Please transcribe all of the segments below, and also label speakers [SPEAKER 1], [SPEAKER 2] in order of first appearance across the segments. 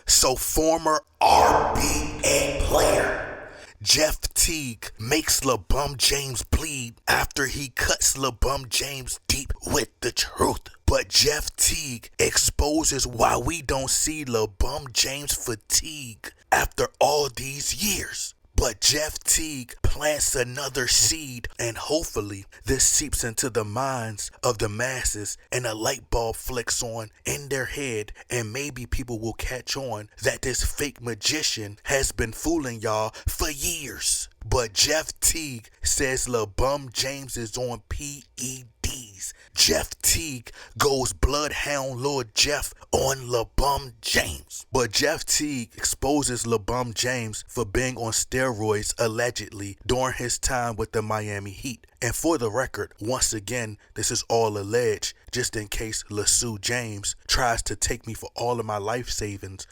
[SPEAKER 1] So former RBA player Jeff Teague makes LeBron James bleed after he cuts LeBron James deep with the truth. But Jeff Teague exposes why we don't see LeBron James fatigue after all these years. But Jeff Teague plants another seed, and hopefully this seeps into the minds of the masses and a light bulb flicks on in their head, and maybe people will catch on that this fake magician has been fooling y'all for years. But Jeff Teague says LeBron James is on PEDs. Jeff Teague goes Bloodhound Lord Jeff on LeBron James. But Jeff Teague exposes LeBron James for being on steroids allegedly during his time with the Miami Heat. And for the record, once again, this is all alleged, just in case LeSue James tries to take me for all of my life savings,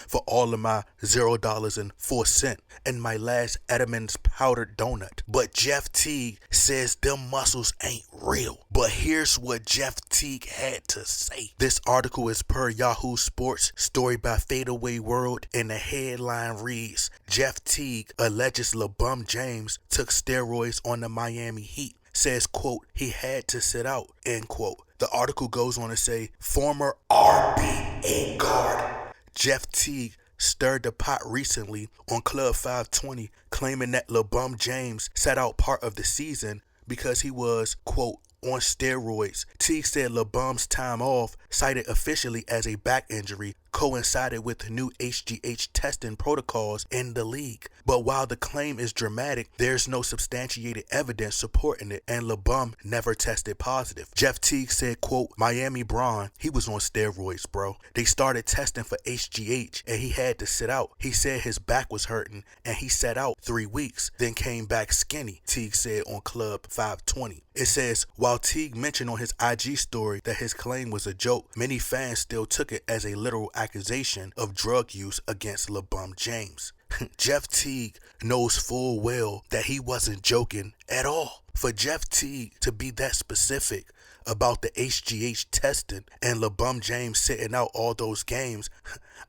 [SPEAKER 1] for all of my $0.04 and my last Edmonds powdered donut. But Jeff Teague says them muscles ain't real. But here's what Jeff Teague had to say. This article is per Yahoo Sports, story by Fadeaway World, and the headline reads, Jeff Teague alleges LeBron James took steroids on the Miami Heat. Says, quote, he had to sit out, end quote. The article goes on to say, former RBA guard Jeff Teague stirred the pot recently on Club 520, claiming that LeBron James sat out part of the season because he was, quote, on steroids. Teague said LeBron's time off, cited officially as a back injury, coincided with the new HGH testing protocols in the league. But while the claim is dramatic, there's no substantiated evidence supporting it, and LeBron never tested positive. Jeff Teague said, quote, Miami Bron, he was on steroids, bro. They started testing for HGH, and he had to sit out. He said his back was hurting, and he sat out 3 weeks, then came back skinny, Teague said on Club 520. It says, while Teague mentioned on his IG story that his claim was a joke, many fans still took it as a literal accusation of drug use against LeBron James. Jeff Teague knows full well that he wasn't joking at all. For Jeff Teague to be that specific about the HGH testing and LeBron James sitting out all those games,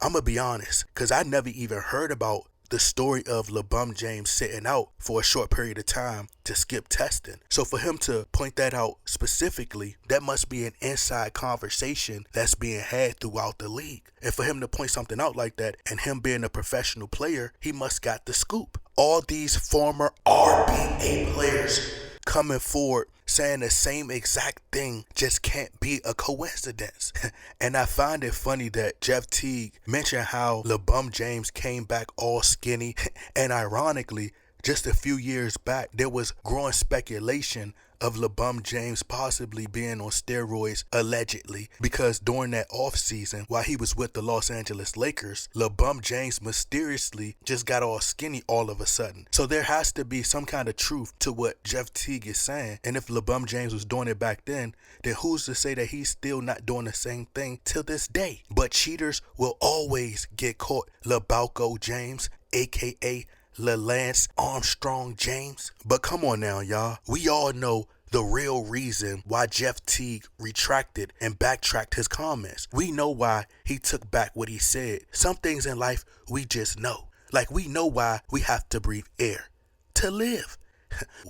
[SPEAKER 1] I'm going to be honest, because I never even heard about the story of LeBron James sitting out for a short period of time to skip testing. So for him to point that out specifically, that must be an inside conversation that's being had throughout the league. And for him to point something out like that, and him being a professional player, he must got the scoop. All these former RBA players coming forward saying the same exact thing just can't be a coincidence. And I find it funny that Jeff Teague mentioned how LeBron James came back all skinny, and ironically, just a few years back, there was growing speculation of LeBron James possibly being on steroids allegedly, because during that offseason while he was with the Los Angeles Lakers, LeBron James mysteriously just got all skinny all of a sudden. So there has to be some kind of truth to what Jeff Teague is saying, and if LeBron James was doing it back then who's to say that he's still not doing the same thing till this day? But cheaters will always get caught. LeBalco James, aka LeLance Armstrong James. But come on now, y'all. We all know the real reason why Jeff Teague retracted and backtracked his comments. We know why he took back what he said. Some things in life we just know. Like we know why we have to breathe air to live.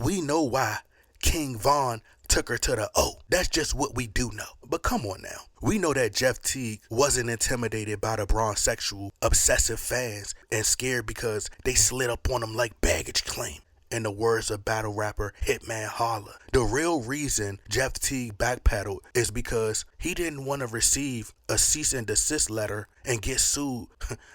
[SPEAKER 1] We know why King Von took her to the O. That's just what we do know. But come on now. We know that Jeff Teague wasn't intimidated by the Bron sexual obsessive fans and scared because they slid up on him like baggage claim. In the words of battle rapper Hitman Holla. The real reason Jeff Teague backpedaled is because he didn't want to receive a cease and desist letter and get sued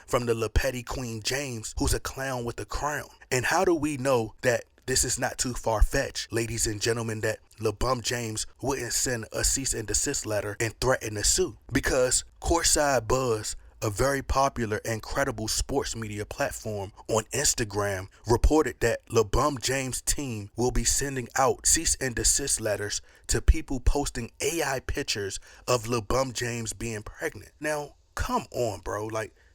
[SPEAKER 1] from the LePetty Queen James, who's a clown with a crown. And how do we know that this is not too far-fetched, ladies and gentlemen, that LeBron James wouldn't send a cease and desist letter and threaten to sue? Because Courtside Buzz, a very popular and credible sports media platform on Instagram, reported that LeBron James' team will be sending out cease and desist letters to people posting AI pictures of LeBron James being pregnant. Now, come on, bro.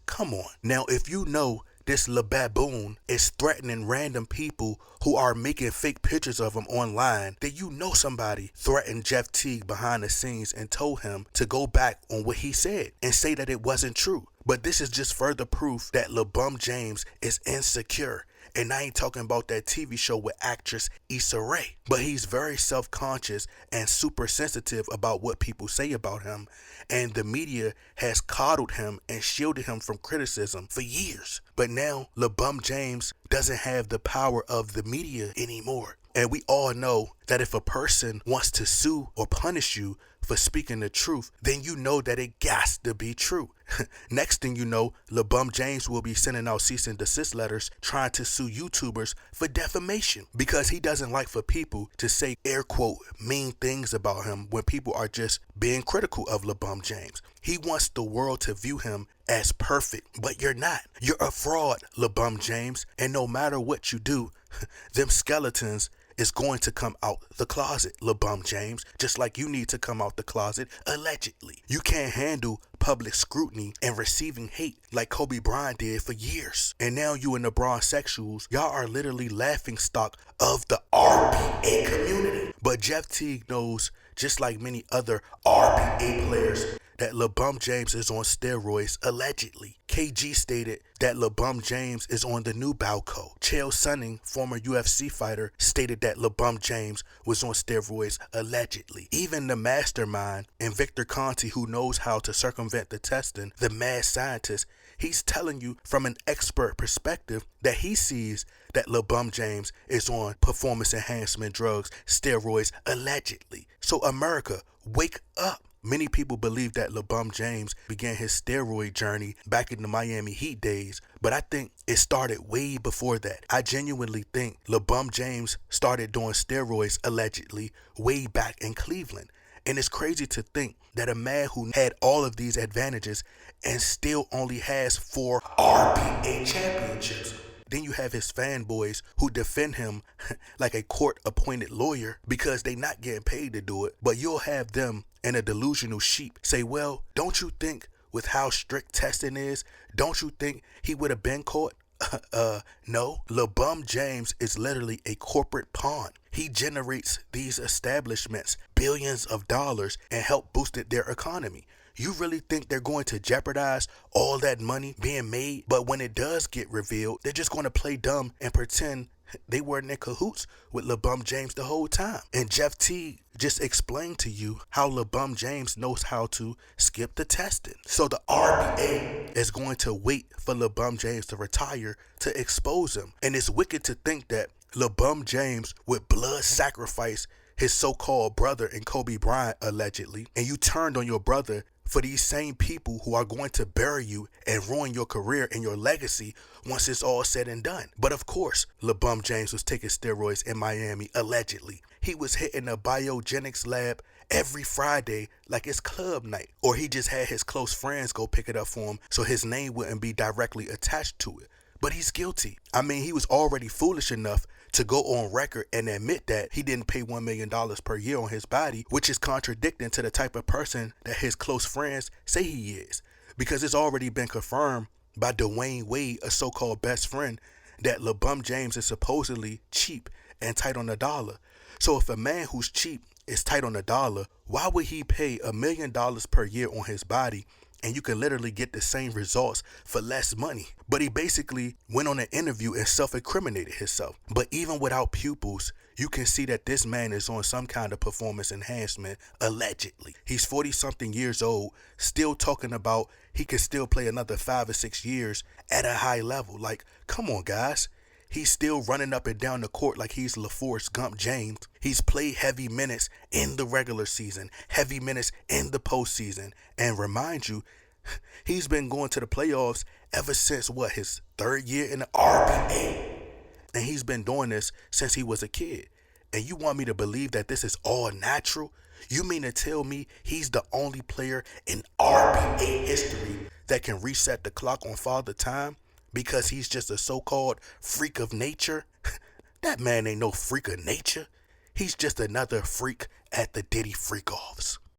[SPEAKER 1] Come on. Now, if you know this LeBaboon is threatening random people who are making fake pictures of him online, then you know somebody threatened Jeff Teague behind the scenes and told him to go back on what he said and say that it wasn't true. But this is just further proof that LeBron James is insecure. And I ain't talking about that TV show with actress Issa Rae. But he's very self-conscious and super sensitive about what people say about him. And the media has coddled him and shielded him from criticism for years. But now LeBron James doesn't have the power of the media anymore. And we all know that if a person wants to sue or punish you for speaking the truth, then you know that it got to be true. Next thing you know, LeBron James will be sending out cease and desist letters trying to sue YouTubers for defamation because he doesn't like for people to say air quote mean things about him when people are just being critical of LeBron James. He wants the world to view him as perfect, but you're not. You're a fraud, LeBron James, and no matter what you do, them skeletons is going to come out the closet, LeBron James, just like you need to come out the closet, allegedly. You can't handle public scrutiny and receiving hate like Kobe Bryant did for years. And now you and the Bron sexuals, y'all are literally laughing stock of the RBA community. But Jeff Teague knows, just like many other RBA players, that LeBron James is on steroids, allegedly. KG stated that LeBron James is on the new Balco. Chael Sonnen, former UFC fighter, stated that LeBron James was on steroids, allegedly. Even the mastermind and Victor Conti, who knows how to circumvent the testing, the mad scientist, he's telling you from an expert perspective that he sees that LeBron James is on performance enhancement drugs, steroids, allegedly. So America, wake up. Many people believe that LeBron James began his steroid journey back in the Miami Heat days, but I think it started way before that. I genuinely think LeBron James started doing steroids, allegedly, way back in Cleveland. And it's crazy to think that a man who had all of these advantages and still only has 4 RBA championships. Then you have his fanboys who defend him like a court-appointed lawyer because they not getting paid to do it. But you'll have them and a delusional sheep say, well, don't you think with how strict testing is, don't you think he would have been caught? No. LeBron James is literally a corporate pawn. He generates these establishments billions of dollars and help boost their economy. You really think they're going to jeopardize all that money being made? But when it does get revealed, they're just going to play dumb and pretend they weren't in cahoots with LeBron James the whole time. And Jeff Teague just explained to you how LeBron James knows how to skip the testing. So the RBA is going to wait for LeBron James to retire to expose him. And it's wicked to think that LeBron James would blood sacrifice his so-called brother and Kobe Bryant, allegedly, and you turned on your brother for these same people who are going to bury you and ruin your career and your legacy once it's all said and done. But of course, LeBron James was taking steroids in Miami, allegedly. He was hitting a biogenics lab every Friday like it's club night, or he just had his close friends go pick it up for him so his name wouldn't be directly attached to it. But he's guilty. I mean, he was already foolish enough to go on record and admit that he didn't pay $1 million per year on his body, which is contradicting to the type of person that his close friends say he is. Because it's already been confirmed by Dwayne Wade, a so-called best friend, that LeBron James is supposedly cheap and tight on the dollar. So if a man who's cheap is tight on the dollar, why would he pay $1 million per year on his body and you can literally get the same results for less money? But he basically went on an interview and self-incriminated himself. But even without pupils, you can see that this man is on some kind of performance enhancement, allegedly. He's 40-something years old, still talking about he can still play another 5 or 6 years at a high level. Like, come on, guys. He's still running up and down the court like he's LaForest Gump James. He's played heavy minutes in the regular season, heavy minutes in the postseason. And remind you, he's been going to the playoffs ever since, his 3rd year in the RBA. And he's been doing this since he was a kid. And you want me to believe that this is all natural? You mean to tell me he's the only player in RBA history that can reset the clock on Father Time? Because he's just a so-called freak of nature? That man ain't no freak of nature. He's just another freak at the Diddy freak-offs.